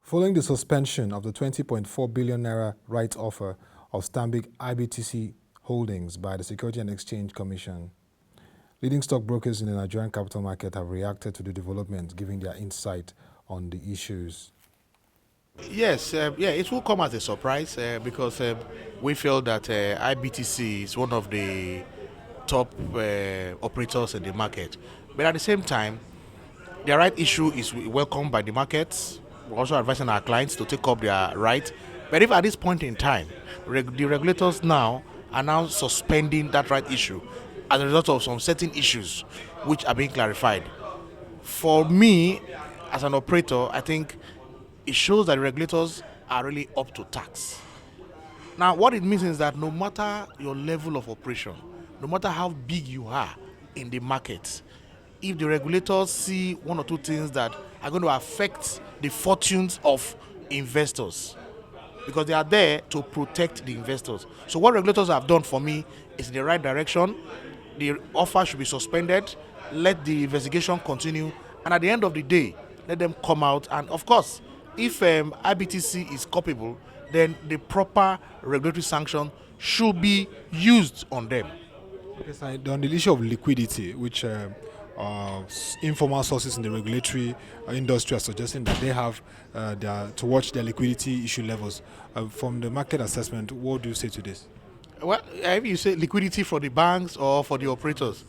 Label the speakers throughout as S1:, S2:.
S1: Following the suspension of the 20.4 billion naira rights offer of Stanbic IBTC Holdings by the Securities and Exchange Commission, leading stockbrokers in the Nigerian capital market have reacted to the development, giving their insight on the issues.
S2: Yes, it will come as a surprise because we feel that IBTC is one of the top operators in the market. But at the same time, the right issue is welcomed by the markets. We're also advising our clients to take up their right. But if at this point in time, the regulators now are now suspending that right issue as a result of some certain issues which are being clarified. For me, as an operator, I think it shows that the regulators are really up to tax. Now, what it means is that no matter your level of operation, no matter how big you are in the market, if the regulators see one or two things that are going to affect the fortunes of investors, because they are there to protect the investors. So what regulators have done for me is in the right direction. The offer should be suspended, let the investigation continue, and at the end of the day, let them come out. And of course, if IBTC is culpable, then the proper regulatory sanction should be used on them.
S1: Yes, on the issue of liquidity, which informal sources in the regulatory industry are suggesting that they have to watch their liquidity issue levels. From the market assessment, what do you say to this?
S2: Well, if you say liquidity for the banks or for the operators,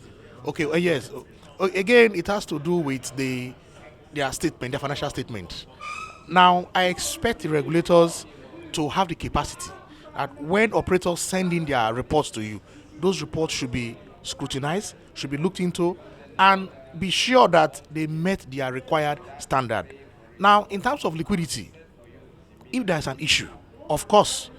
S2: okay, yes. Again, it has to do with their statement, their financial statement. Now, I expect the regulators to have the capacity that when operators send in their reports to you, those reports should be scrutinized, should be looked into, and be sure that they met their required standard. Now, in terms of liquidity, if there's an issue, of course,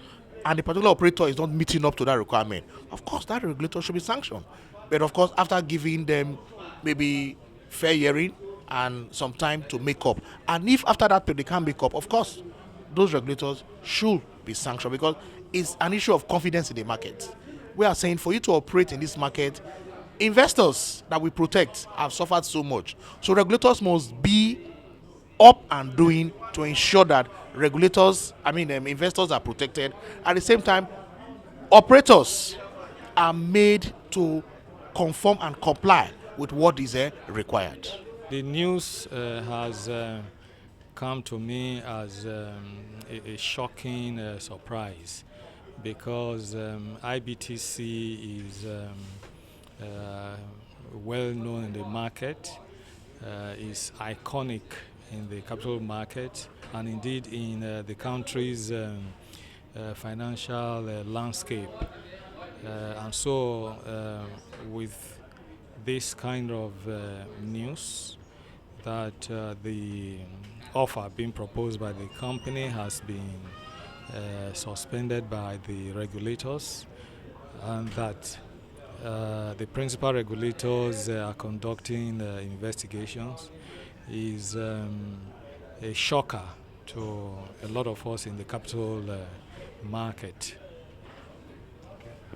S2: and the particular operator is not meeting up to that requirement, of course, that regulator should be sanctioned. But of course, after giving them maybe fair hearing and some time to make up, and if after that they can't make up, of course, those regulators should be sanctioned because it's an issue of confidence in the market. We are saying for you to operate in this market, investors that we protect have suffered so much. So regulators must be up and doing to ensure that investors are protected. At the same time, operators are made to conform and comply with what is required.
S3: The news has come to me as a shocking surprise because IBTC is well known in the market, is iconic in the capital market and indeed in the country's financial landscape. And so with this kind of news that the offer being proposed by the company has been suspended by the regulators and that the principal regulators are conducting investigations is a shocker to a lot of us in the capital market.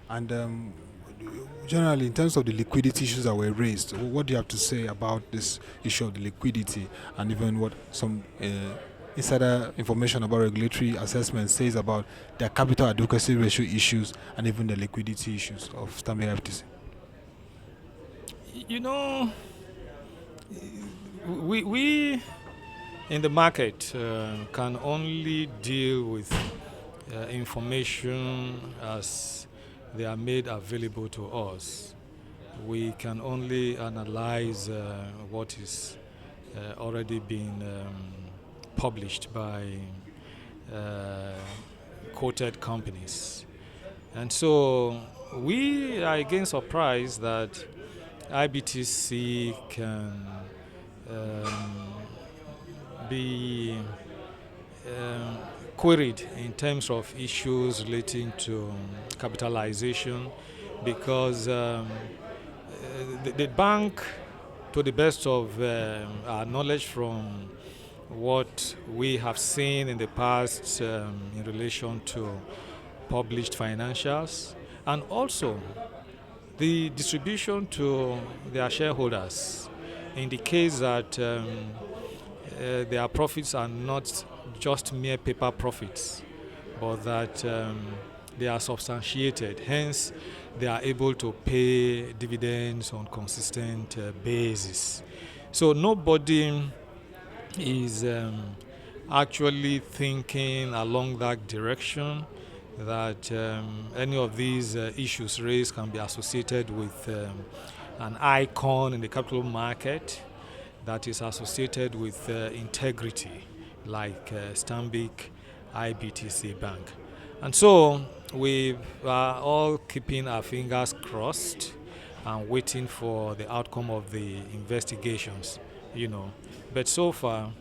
S1: And generally, in terms of the liquidity issues that were raised, what do you have to say about this issue of the liquidity and even what some insider information about regulatory assessment says about the capital adequacy ratio issues and even the liquidity issues of Stanbic IBTC?
S3: You know, we in the market can only deal with information as they are made available to us. We can only analyze what is already been published by quoted companies. And so we are again surprised that IBTC can be queried in terms of issues relating to capitalization because the bank, to the best of our knowledge from what we have seen in the past in relation to published financials and also the distribution to their shareholders indicates that their profits are not just mere paper profits, but that they are substantiated. Hence, they are able to pay dividends on consistent basis. So nobody is actually thinking along that direction, that any of these issues raised can be associated with an icon in the capital market that is associated with integrity, like Stanbic IBTC Bank. And so we are all keeping our fingers crossed and waiting for the outcome of the investigations, But so far,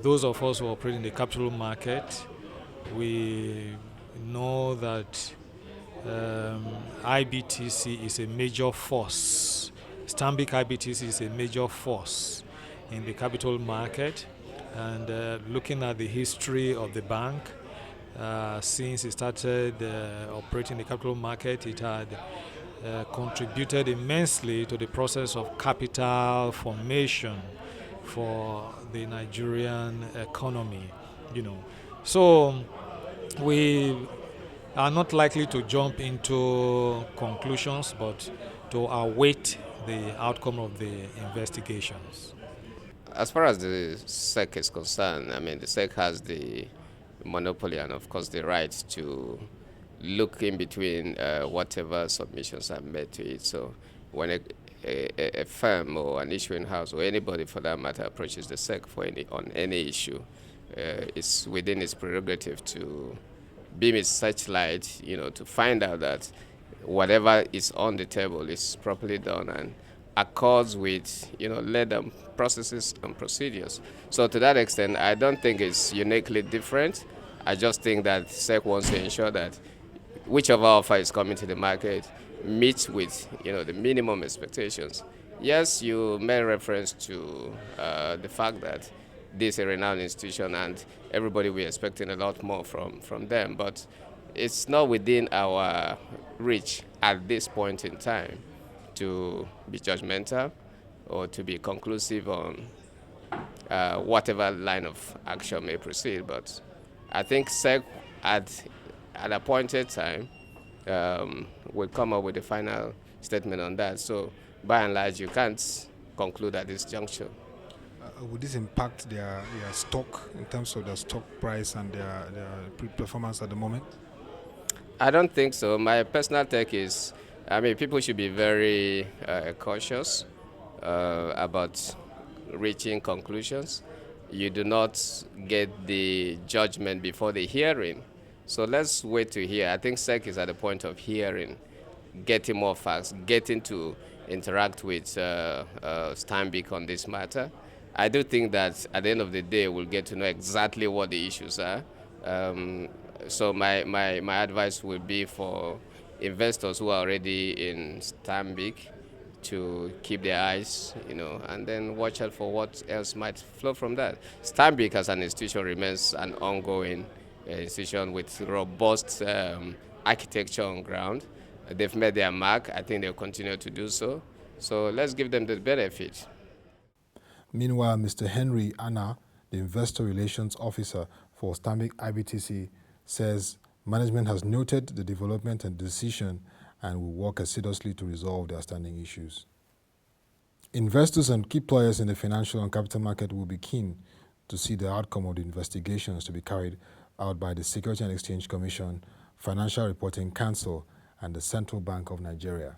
S3: those of us who operate in the capital market, we know that IBTC is a major force. Stanbic IBTC is a major force in the capital market, and looking at the history of the bank, since it started operating the capital market, it had contributed immensely to the process of capital formation for the Nigerian economy, So we are not likely to jump into conclusions, but to await the outcome of the investigations.
S4: As far as the SEC is concerned, the SEC has the monopoly and, of course, the right to look in between whatever submissions are made to it. So when a firm or an issuing house or anybody for that matter approaches the SEC on any issue, it's within its prerogative to beam its searchlight, to find out that whatever is on the table is properly done and accords with, legal processes and procedures. So to that extent, I don't think it's uniquely different. I just think that SEC wants to ensure that whichever offer is coming to the market meets with, the minimum expectations. Yes, you made reference to the fact that this is a renowned institution and everybody we're expecting a lot more from them, but it's not within our reach at this point in time to be judgmental or to be conclusive on whatever line of action may proceed. But I think SEC at an appointed time will come up with a final statement on that. So by and large, you can't conclude at this juncture.
S1: Would this impact their stock in terms of their stock price and their performance at the moment?
S4: I don't think so. My personal take is, people should be very cautious about reaching conclusions. You do not get the judgment before the hearing. So let's wait to hear. I think SEC is at the point of hearing, getting more facts, getting to interact with Stanbic on this matter. I do think that at the end of the day, we'll get to know exactly what the issues are. So my advice would be for investors who are already in Stanbic to keep their eyes, and then watch out for what else might flow from that. Stanbic as an institution remains an ongoing institution with robust architecture on ground. They've made their mark. I think they'll continue to do so. So let's give them the benefit.
S1: Meanwhile, Mr. Henry Anna, the Investor Relations Officer for Stanbic IBTC, says management has noted the development and decision and will work assiduously to resolve their standing issues. Investors and key players in the financial and capital market will be keen to see the outcome of the investigations to be carried out by the Securities and Exchange Commission, Financial Reporting Council, and the Central Bank of Nigeria.